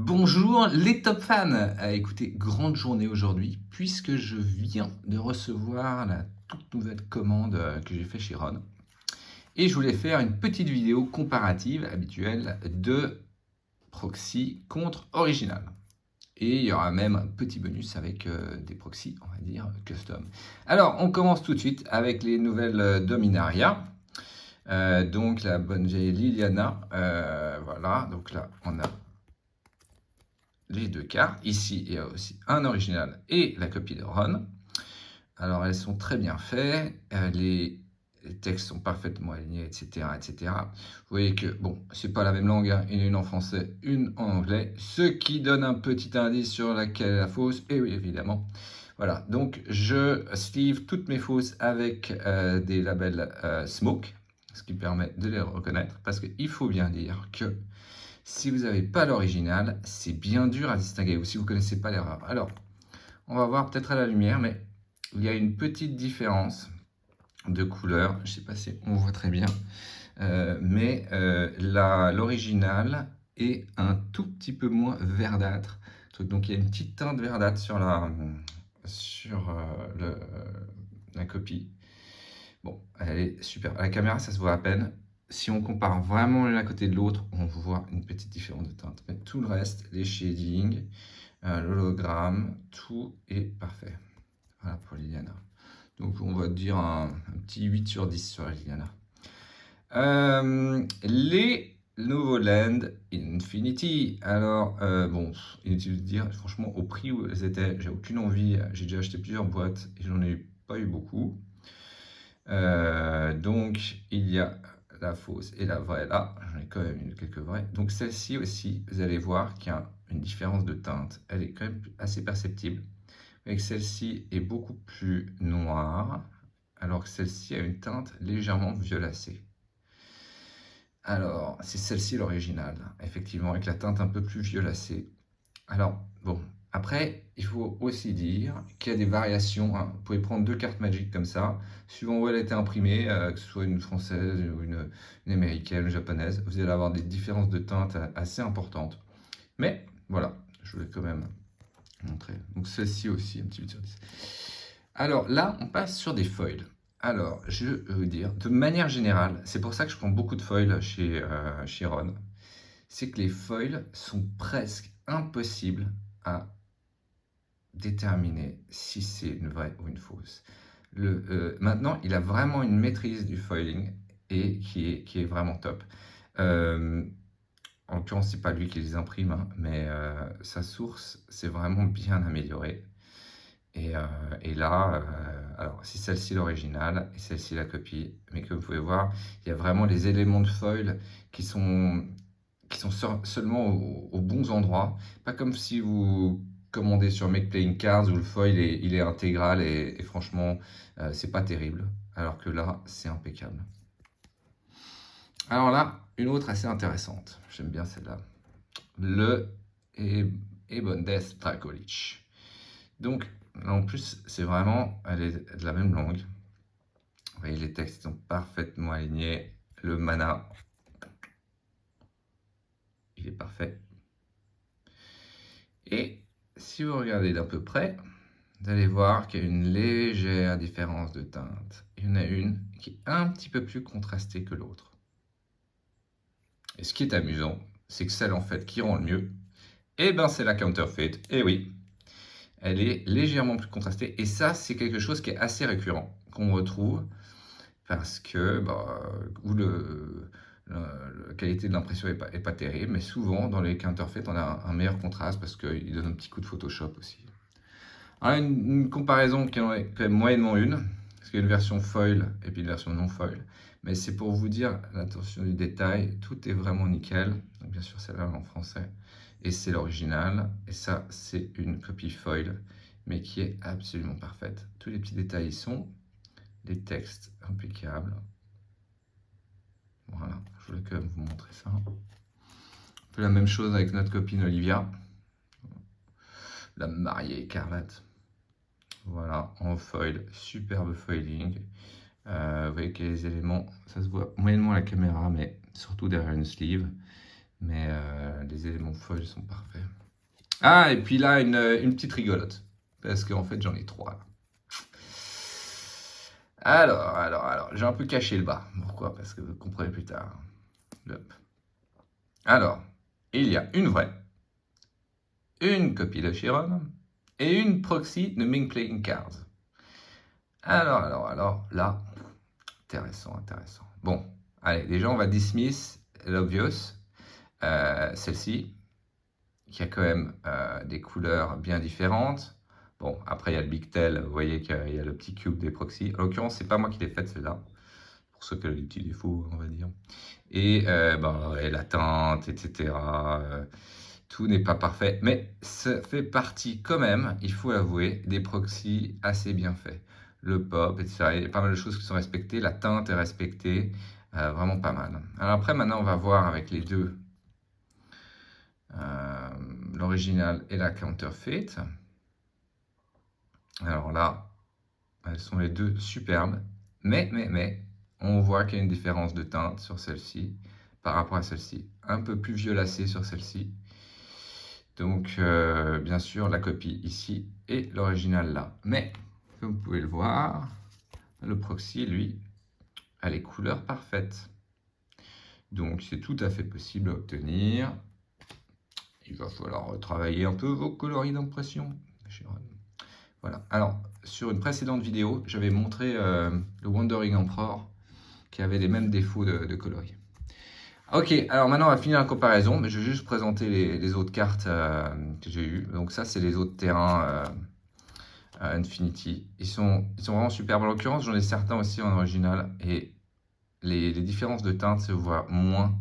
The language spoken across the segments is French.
Bonjour les top fans! Écoutez, grande journée aujourd'hui puisque je viens de recevoir la toute nouvelle commande, que j'ai fait chez Ron et je voulais faire une petite vidéo comparative habituelle de proxy contre original et il y aura même un petit bonus avec, des proxys, on va dire, custom. Alors on commence tout de suite avec les nouvelles, Dominaria, donc la bonne vieille Liliana, voilà, donc là on a les deux cartes. Ici, il y a aussi un original et la copie de Ron. Alors, elles sont très bien faites. Les textes sont parfaitement alignés, etc., etc. Vous voyez que, bon, c'est pas la même langue, hein. Il y en a une en français, une en anglais, ce qui donne un petit indice sur laquelle est la fausse. Et oui, évidemment. Voilà, donc je sleeve toutes mes fausses avec des labels Smoke, ce qui permet de les reconnaître, parce qu'il faut bien dire que si vous n'avez pas l'original, c'est bien dur à distinguer, ou si vous ne connaissez pas l'erreur. Alors, on va voir peut-être à la lumière, mais il y a une petite différence de couleur. Je ne sais pas si on voit très bien, mais l'original est un tout petit peu moins verdâtre. Donc, il y a une petite teinte verdâtre sur la copie. Bon, elle est super. À la caméra, ça se voit à peine. Si on compare vraiment l'un à côté de l'autre, on voit une petite différence de teinte. Mais tout le reste, les shadings, l'hologramme, tout est parfait. Voilà pour Liliana. Donc on va dire un petit 8 sur 10 sur Liliana. Les nouveaux Land Infinity. Alors, bon, inutile de dire, franchement, au prix où elles étaient, j'ai aucune envie. J'ai déjà acheté plusieurs boîtes et j'en ai pas eu beaucoup. Donc, il y a la fausse et la vraie là. J'en ai quand même eu quelques vraies. Donc, celle-ci aussi, vous allez voir qu'il y a une différence de teinte. Elle est quand même assez perceptible. Et celle-ci est beaucoup plus noire, alors que celle-ci a une teinte légèrement violacée. Alors, c'est celle-ci l'original, effectivement, avec la teinte un peu plus violacée. Alors, bon, après, il faut aussi dire qu'il y a des variations, hein. Vous pouvez prendre deux cartes Magic comme ça, suivant où elle a été imprimée, que ce soit une française ou une américaine ou japonaise, vous allez avoir des différences de teinte assez importantes. Mais voilà, je voulais quand même montrer. Donc celle-ci aussi, un petit 8 sur 10. Alors là, on passe sur des foils. Alors, je vais vous dire, de manière générale, c'est pour ça que je prends beaucoup de foils chez Ron, c'est que les foils sont presque impossibles à déterminer si c'est une vraie ou une fausse. Maintenant, il a vraiment une maîtrise du foiling et qui est vraiment top. En l'occurrence, c'est pas lui qui les imprime, hein, mais sa source, c'est vraiment bien amélioré. Et là, alors si celle-ci l'original et celle-ci la copie, mais comme vous pouvez voir, il y a vraiment les éléments de foil qui sont seulement aux bons endroits. Pas comme si vous commandez sur Make Playing Cards où le foil il est intégral et franchement, c'est pas terrible. Alors que là, c'est impeccable. Alors là, une autre assez intéressante. J'aime bien celle-là. Le Ebon Death Dracolich. Donc, là en plus, c'est vraiment, elle est de la même langue. Vous voyez, les textes sont parfaitement alignés. Le mana, il est parfait. Et si vous regardez d'un peu près, vous allez voir qu'il y a une légère différence de teinte. Il y en a une qui est un petit peu plus contrastée que l'autre. Et ce qui est amusant, c'est que celle en fait qui rend le mieux, eh ben c'est la counterfeit. Et oui, elle est légèrement plus contrastée. Et ça, c'est quelque chose qui est assez récurrent, qu'on retrouve, parce que où la qualité de l'impression est pas terrible, mais souvent dans les counterfeit, on a un meilleur contraste parce qu'il donne un petit coup de Photoshop aussi. Alors, une comparaison qui en est quand même moyennement une, parce qu'il y a une version foil et puis une version non foil, mais c'est pour vous dire l'attention du détail, tout est vraiment nickel. Donc, bien sûr, celle-là en français, et c'est l'original, et ça, c'est une copie foil, mais qui est absolument parfaite. Tous les petits détails y sont, les textes impeccables. Voilà, je voulais quand même vous montrer ça. On fait la même chose avec notre copine Olivia, la mariée écarlate. Voilà, en foil, superbe foiling. Vous voyez qu'il y a les éléments, ça se voit moyennement à la caméra, mais surtout derrière une sleeve. Mais les éléments foil sont parfaits. Ah, et puis là, une petite rigolote. Parce qu'en fait, j'en ai 3 là. Alors, j'ai un peu caché le bas. Pourquoi? Parce que vous comprendrez plus tard. Hop. Alors, il y a une vraie, une copie de Chiron et une proxy de Ming Playing Cards. Alors, là, intéressant. Bon, allez, déjà, on va dismiss l'obvious. Celle-ci, qui a quand même des couleurs bien différentes. Bon, après, il y a le Big Tail, vous voyez qu'il y a le petit cube des proxys. En l'occurrence, c'est pas moi qui l'ai faite, celle-là, pour ceux qui ont des petits défauts, on va dire. Et, et la teinte, etc. Tout n'est pas parfait, mais ça fait partie quand même, il faut l'avouer, des proxys assez bien faits. Le pop, etc. Il y a pas mal de choses qui sont respectées, la teinte est respectée, vraiment pas mal. Alors après, maintenant, on va voir avec les deux, euh, l'original et la counterfeit. Alors là, elles sont les deux superbes, mais, on voit qu'il y a une différence de teinte sur celle-ci par rapport à celle-ci. Un peu plus violacée sur celle-ci. Donc, bien sûr, la copie ici et l'original là. Mais, comme vous pouvez le voir, le proxy, lui, a les couleurs parfaites. Donc, c'est tout à fait possible à obtenir. Il va falloir travailler un peu vos coloris d'impression. Voilà. Alors, sur une précédente vidéo, j'avais montré le Wandering Emperor qui avait les mêmes défauts de coloris. Ok, alors maintenant on va finir la comparaison, mais je vais juste présenter les autres cartes que j'ai eues. Donc ça, c'est les autres terrains Infinity. Ils sont vraiment superbes. En l'occurrence, j'en ai certains aussi en original, et les différences de teinte se voient moins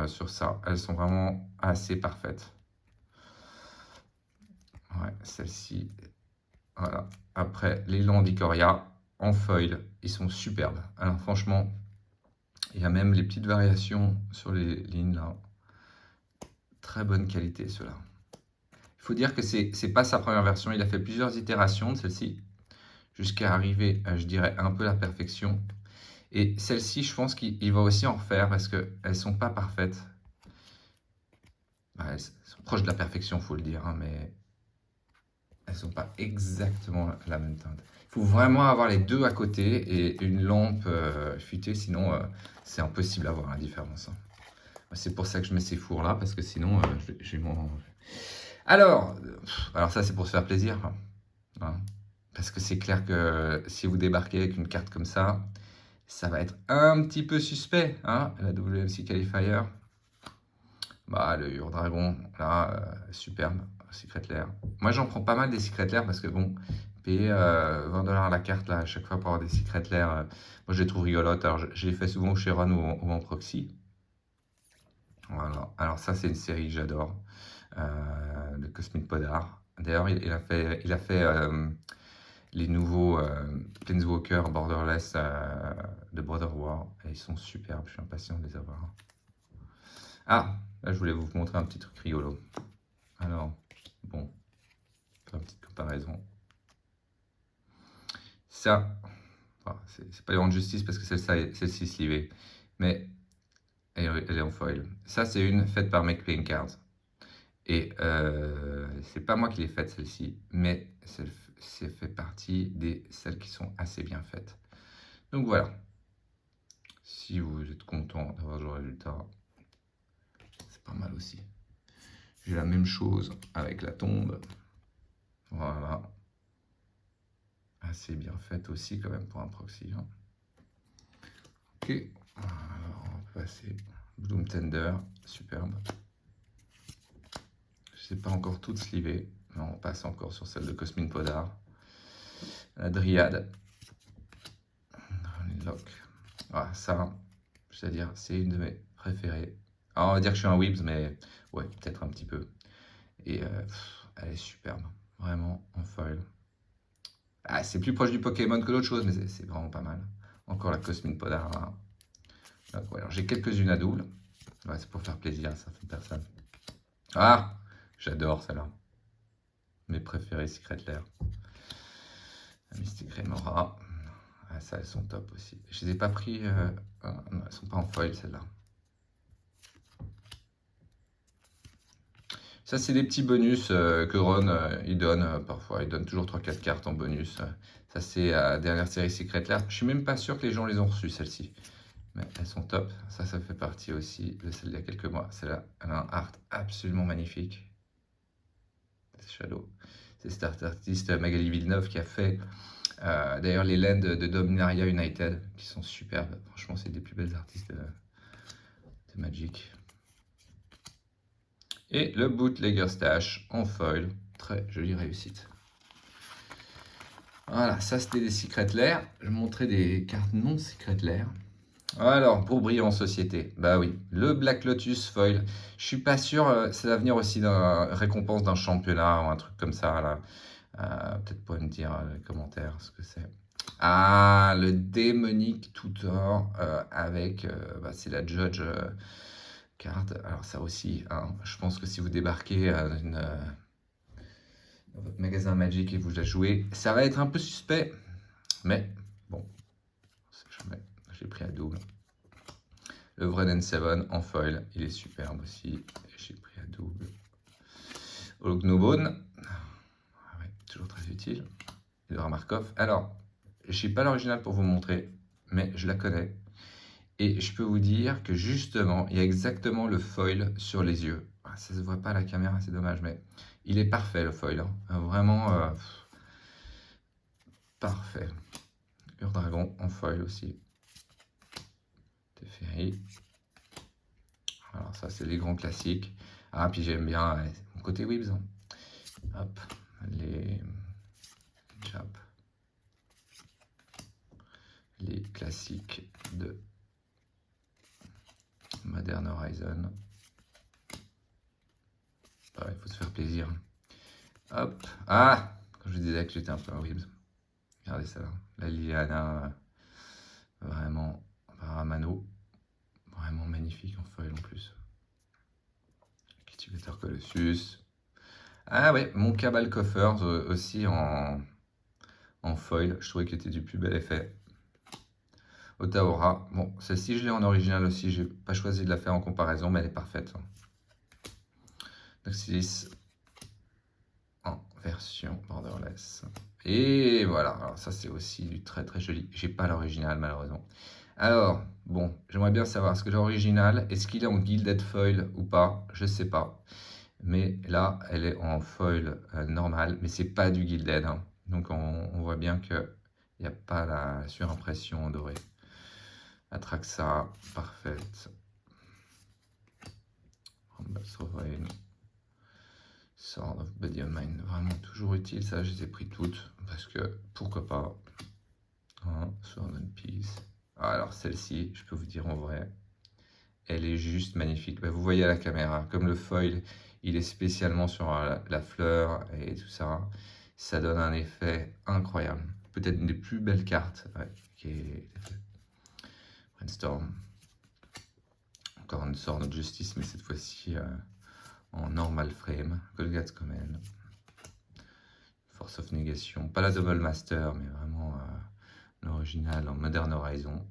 sur ça. Elles sont vraiment assez parfaites. Ouais, celle-ci, voilà. Après, les Landicoria en foil, ils sont superbes. Alors franchement, il y a même les petites variations sur les lignes là. Très bonne qualité ceux-là. Il faut dire que c'est pas sa première version, il a fait plusieurs itérations de celle-ci, jusqu'à arriver, je dirais, un peu à la perfection. Et celle-ci, je pense qu'il va aussi en refaire parce qu'elles sont pas parfaites. Bah, elles sont proches de la perfection, faut le dire, hein, mais elles sont pas exactement la même teinte. Il faut vraiment avoir les deux à côté et une lampe fuitée, sinon c'est impossible d'avoir la différence, hein. C'est pour ça que je mets ces fours là, parce que sinon j'ai mon... Alors ça c'est pour se faire plaisir, hein. Parce que c'est clair que si vous débarquez avec une carte comme ça va être un petit peu suspect, hein, la WMC Qualifier. Bah, le Ur-Dragon, là, superbe, Secret Lair. Moi, j'en prends pas mal des Secret Lair parce que, bon, payer 20 $ la carte, là, à chaque fois pour avoir des Secret Lair, moi, je les trouve rigolotes. Alors, je les fais souvent au Chiron ou en proxy. Voilà. Alors, ça, c'est une série que j'adore, de Cosmic Podar. D'ailleurs, il a fait les nouveaux Planeswalker Borderless de Brother War, et ils sont superbes, je suis impatient de les avoir. Ah, là je voulais vous montrer un petit truc rigolo. Alors, bon, faire une petite comparaison. Ça, enfin, c'est pas une rendre justice parce que celle-ci est slivée, mais elle est en foil. Ça, c'est une faite par Make Playing Cards. Et c'est pas moi qui l'ai faite celle-ci, mais c'est fait partie des celles qui sont assez bien faites. Donc voilà. Si vous êtes content d'avoir ce résultat, c'est pas mal aussi. J'ai la même chose avec la tombe. Voilà. Assez bien faite aussi quand même pour un proxy, hein. Ok. Alors on va passer. Bloom Tender, superbe. Je sais pas encore toutes slivées, mais on passe encore sur celle de Cosmin Podar. La Dryade. Lock. Voilà, ça, c'est-à-dire, c'est une de mes préférées. Alors, on va dire que je suis un Weebs, mais ouais, peut-être un petit peu. Et elle est superbe, vraiment, en foil. Ah, c'est plus proche du Pokémon que d'autres choses, mais c'est vraiment pas mal. Encore la Cosmin Podar, là. Donc, ouais, alors, j'ai quelques-unes à double. Ouais, c'est pour faire plaisir, ça fait personne. Ah, j'adore celle-là. Mes préférées, Secret Lair. La Mystic Remora. Ah, ça, elles sont top aussi. Je les ai pas pris... non, elles sont pas en foil, celles-là. Ça, c'est des petits bonus que Ron, il donne parfois. Il donne toujours 3-4 cartes en bonus. Ça, c'est la dernière série Secret Lair. Je suis même pas sûr que les gens les ont reçues, celles-ci. Mais elles sont top. Ça fait partie aussi de celle d'il y a quelques mois. Celle-là, elle a un art absolument magnifique. C'est Shadow. C'est cet artiste Magali Villeneuve qui a fait d'ailleurs les lands de Dominaria United, qui sont superbes. Franchement, c'est des plus belles artistes de Magic. Et le Bootlegger Stash en foil. Très jolie réussite. Voilà, ça c'était des Secret Lair. Je vais montrer des cartes non Secret Lair. Alors, pour briller en société, bah oui, le Black Lotus foil. Je suis pas sûr, ça va venir aussi d'un récompense d'un championnat ou un truc comme ça là. Peut-être pas me dire dans les commentaires ce que c'est. Ah, le démonique Tutor avec, c'est la Judge carte. Alors ça aussi, hein, je pense que si vous débarquez dans votre magasin Magic et vous la jouez, ça va être un peu suspect. Mais bon, j'ai pris à double. Le Wreden 7 en foil, il est superbe aussi. J'ai pris à double. Olognobone, ouais, toujours très utile. Et le Ramarkov. Alors, je n'ai pas l'original pour vous montrer, mais je la connais. Et je peux vous dire que justement, il y a exactement le foil sur les yeux. Ah, ça ne se voit pas à la caméra, c'est dommage, mais il est parfait le foil. Hein. Vraiment parfait. Ur-Dragon en foil aussi. Teferi. Alors ça, c'est les grands classiques. Ah, puis j'aime bien mon côté Weebs. Hein. Hop, les Jap. Les classiques de Modern Horizon. Ah, il faut se faire plaisir. Hop. Ah, quand je disais que j'étais un peu un Weebs. Regardez ça. La Liliana. Vraiment. Paramano. Vraiment magnifique en foil en plus. Cultivator Colossus. Ah ouais, mon Cabal Coffers aussi en foil. Je trouvais qu'il était du plus bel effet. Otaora. Bon, celle-ci, je l'ai en original aussi. J'ai pas choisi de la faire en comparaison, mais elle est parfaite. Noxilis en version borderless. Et voilà, alors ça c'est aussi du très très joli. J'ai pas l'original malheureusement. Alors, bon, j'aimerais bien savoir, est-ce que l'original, est-ce qu'il est en Gilded Foil ou pas? Je sais pas. Mais là, elle est en foil normal, mais c'est pas du Gilded. Hein. Donc on voit bien qu'il n'y a pas la surimpression en doré. Atraxa, parfaite. Sovereign. Sword of Body of Mind, vraiment toujours utile. Ça, je les ai pris toutes parce que pourquoi pas. Hein, Sword and Peace. Ah, alors celle-ci, je peux vous dire en vrai, elle est juste magnifique. Bah, vous voyez à la caméra, comme le foil, il est spécialement sur la fleur et tout ça. Ça donne un effet incroyable. Peut-être une des plus belles cartes qui est Brainstorm. Encore une Sword of Justice, mais cette fois-ci en normal frame. Golgat's Command. Force of Negation. Pas la Double Master, mais vraiment l'original en Modern Horizon.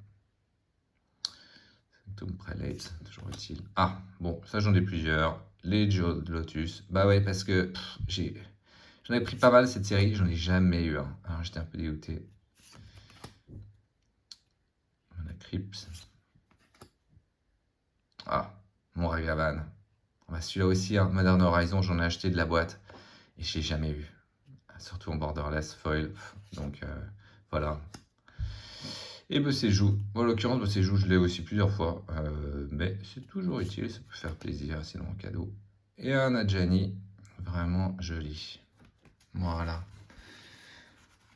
Sanctum Prelate, toujours utile. Ah, bon, ça j'en ai plusieurs. Les Joe Lotus. Bah ouais, parce que j'en ai pris pas mal cette série, j'en ai jamais eu un. Alors j'étais un peu dégoûté. On a Crips. Ah, mon Ragavan. Bah, celui-là aussi, hein, Modern Horizon, j'en ai acheté de la boîte et je l'ai jamais eu. Surtout en borderless foil. Donc voilà. Et Bessejou. En l'occurrence, Bessejou, je l'ai aussi plusieurs fois. Mais c'est toujours utile, ça peut faire plaisir, sinon en cadeau. Et un Adjani, vraiment joli. Voilà.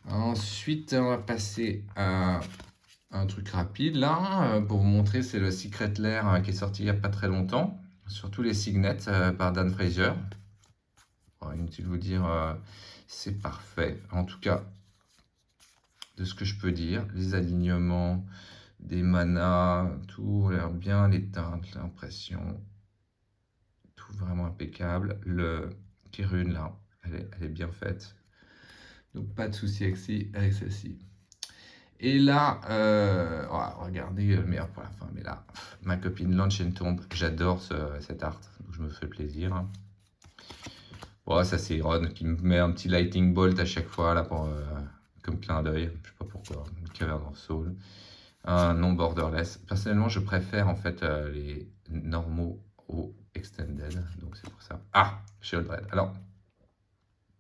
Ensuite, on va passer à un truc rapide là. Pour vous montrer, c'est le Secret Lair qui est sorti il n'y a pas très longtemps. Surtout les signets par Dan Fraser. Inutile de vous dire, c'est parfait. En tout cas, de ce que je peux dire, les alignements, des manas, tout a l'air bien, les teintes, l'impression, tout vraiment impeccable. Le Kirun là, elle est bien faite. Donc pas de souci avec celle-ci. Et là, regardez le meilleur pour la fin, mais là, ma copine L'Ancient Tomb, j'adore cet art, donc je me fais plaisir. Bon, ça c'est Ron qui me met un petit lightning bolt à chaque fois là pour comme clin d'œil. Je sais pas pourquoi. Cavern of Soul. Un non borderless. Personnellement, je préfère en fait les normaux aux extended. Donc c'est pour ça. Ah, Shieldred. Alors,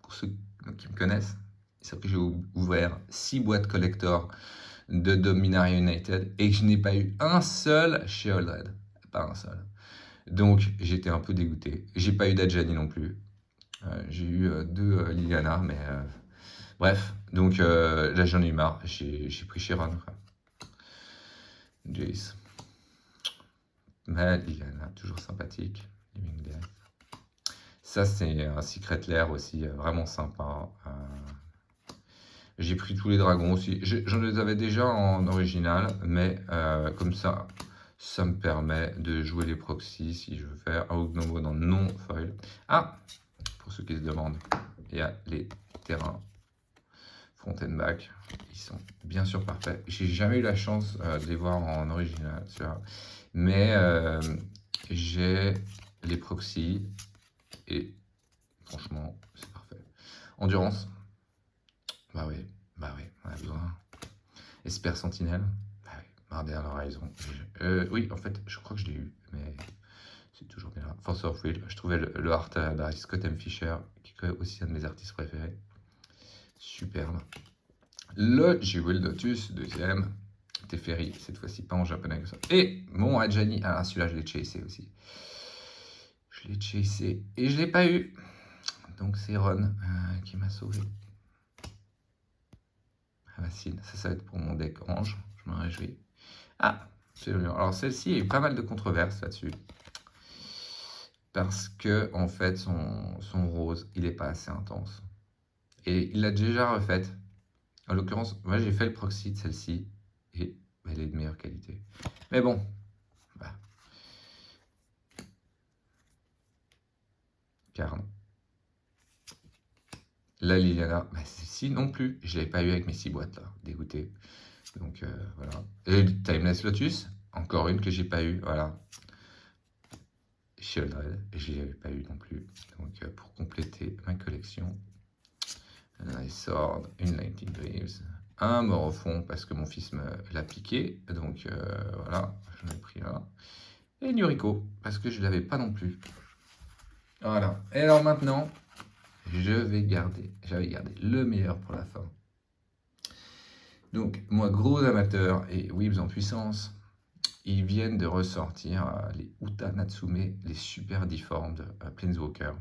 pour ceux qui me connaissent, ils savent que j'ai ouvert 6 boîtes collector de Dominaria United et que je n'ai pas eu un seul Shieldred. Pas un seul. Donc j'étais un peu dégoûté. J'ai pas eu d'Adjani non plus. J'ai eu 2 Liliana, mais bref. Donc là j'en ai eu marre. J'ai pris Chiron. Jace. Mais Liliana, toujours sympathique. Living Death. Ça c'est un Secret Lair aussi, vraiment sympa. J'ai pris tous les dragons aussi. J'en avais déjà en original, mais comme ça, ça me permet de jouer les proxys si je veux faire un Ognomo dans non-foil. Ah, pour ceux qui se demandent, il y a les terrains front and back. Ils sont bien sûr parfaits. J'ai jamais eu la chance de les voir en original, mais j'ai les proxys et franchement, c'est parfait. Endurance. Bah oui, on a besoin. Esper Sentinelle. Bah oui, Marder l'Horizon. Oui, en fait, je crois que je l'ai eu, mais c'est toujours bien là. Force of Will, je trouvais le art à Scott M. Fisher, qui est aussi un de mes artistes préférés. Superbe. Le Jewel Lotus, deuxième. Teferi, cette fois-ci pas en japonais que ça. Et mon Adjani, ah celui-là je l'ai chasé aussi. Je l'ai chasé et je l'ai pas eu. Donc c'est Ron qui m'a sauvé. Racine, ça va être pour mon deck orange, je m'en réjouis. Ah, c'est le Alors celle-ci, il y a eu pas mal de controverses là-dessus. Parce que, en fait, son rose, il n'est pas assez intense. Et il l'a déjà refaite. En l'occurrence, moi j'ai fait le proxy de celle-ci, et elle est de meilleure qualité. Mais bon, bah. Carne. La Liliana, bah, celle-ci non plus. Je ne l'avais pas eu avec mes 6 boîtes là, dégoûté. Donc voilà. Et le Timeless Lotus, encore une que j'ai pas eu, voilà. Shieldred, et je l'avais pas eu non plus. Donc pour compléter ma collection, un Sword, une Lightning Greaves, un Morofond parce que mon fils me l'a piqué, donc voilà, j'en ai pris un. Et Nuriko, parce que je ne l'avais pas non plus. Voilà. Et alors maintenant, j'avais gardé le meilleur pour la fin. Donc, moi, gros amateur et Weebs en puissance, ils viennent de ressortir les Uta Natsume, les super deformed Planeswalker.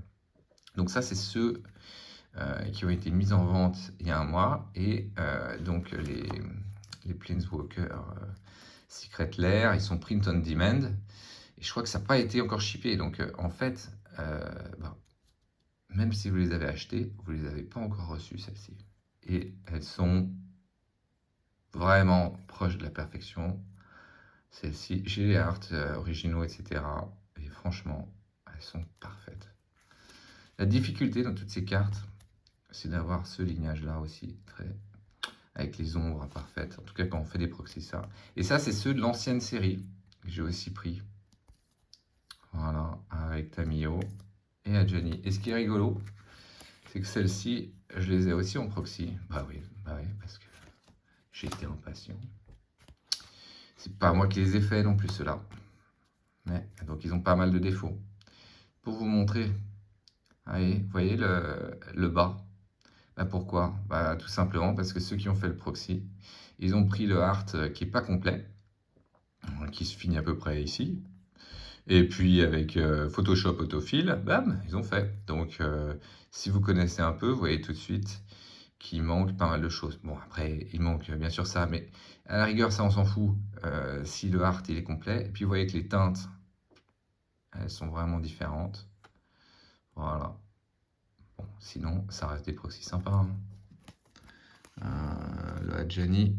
Donc ça, c'est ceux qui ont été mis en vente il y a un mois. Et donc, les Planeswalker Secret Lair, ils sont print on demand. Et je crois que ça n'a pas été encore shippé. Donc, en fait, même si vous les avez achetés, vous ne les avez pas encore reçus, celles-ci. Et elles sont vraiment proches de la perfection. Celles-ci, j'ai les arts originaux, etc. Et franchement, elles sont parfaites. La difficulté dans toutes ces cartes, c'est d'avoir ce lignage-là aussi, avec les ombres parfaites. En tout cas, quand on fait des proxys, ça. Et ça, c'est ceux de l'ancienne série que j'ai aussi pris. Voilà, avec Tamiyo et Adjani. Et ce qui est rigolo, c'est que celles-ci, je les ai aussi en proxy. Bah oui, parce que j'étais impatient. C'est pas moi qui les ai fait non plus, ceux-là. Mais, donc, ils ont pas mal de défauts. Pour vous montrer, allez, vous voyez le bas. Bah pourquoi? Bah, tout simplement parce que ceux qui ont fait le proxy, ils ont pris le art qui n'est pas complet, qui se finit à peu près ici. Et puis avec Photoshop autofill, bam, ils ont fait. Donc si vous connaissez un peu, vous voyez tout de suite qu'il manque pas mal de choses. Bon, après, il manque bien sûr ça, mais à la rigueur, ça, on s'en fout si le art il est complet. Et puis vous voyez que les teintes, elles sont vraiment différentes. Voilà. Bon, sinon, ça reste des proxys sympas. Hein. Le Adjani.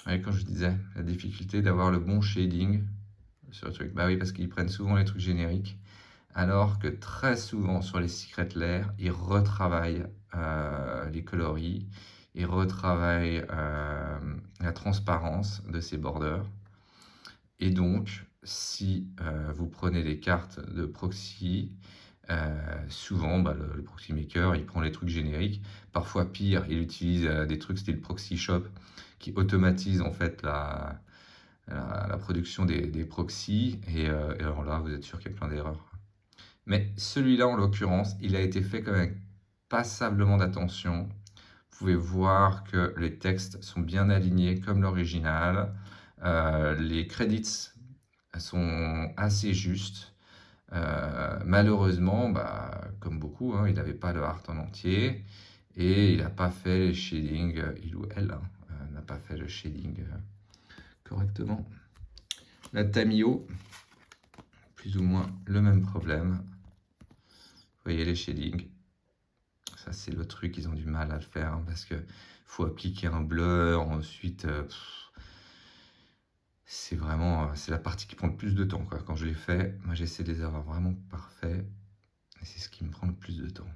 Ouais, quand je disais la difficulté d'avoir le bon shading sur le truc. Bah oui, parce qu'ils prennent souvent les trucs génériques. Alors que très souvent sur les Secret Lair, ils retravaillent les coloris, ils retravaillent la transparence de ces borders. Et donc, si vous prenez des cartes de proxy, souvent le proxy maker, il prend les trucs génériques. Parfois pire, il utilise des trucs style proxy shop qui automatisent en fait la production des proxys. Et alors là, vous êtes sûr qu'il y a plein d'erreurs. Mais celui-là, en l'occurrence, il a été fait quand même passablement d'attention. Vous pouvez voir que les textes sont bien alignés comme l'original. Les credits sont assez justes. Malheureusement, comme beaucoup, hein, il n'avait pas le art en entier et il n'a pas fait les shadings, il ou elle hein, n'a pas fait le shading correctement. La Tamio, plus ou moins le même problème. Vous voyez les shadings. Ça, c'est le truc, ils ont du mal à le faire hein, parce que faut appliquer un blur. Ensuite, c'est vraiment c'est la partie qui prend le plus de temps, quoi. Quand je les fais, moi, j'essaie de les avoir vraiment parfaits et c'est ce qui me prend le plus de temps.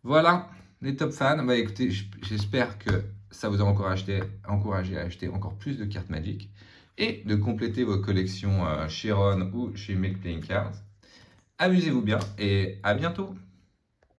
Voilà, les top fans. Écoutez, j'espère que ça vous a encouragé à acheter encore plus de cartes Magic et de compléter vos collections chez Ron ou chez Make Playing Cards. Amusez-vous bien et à bientôt!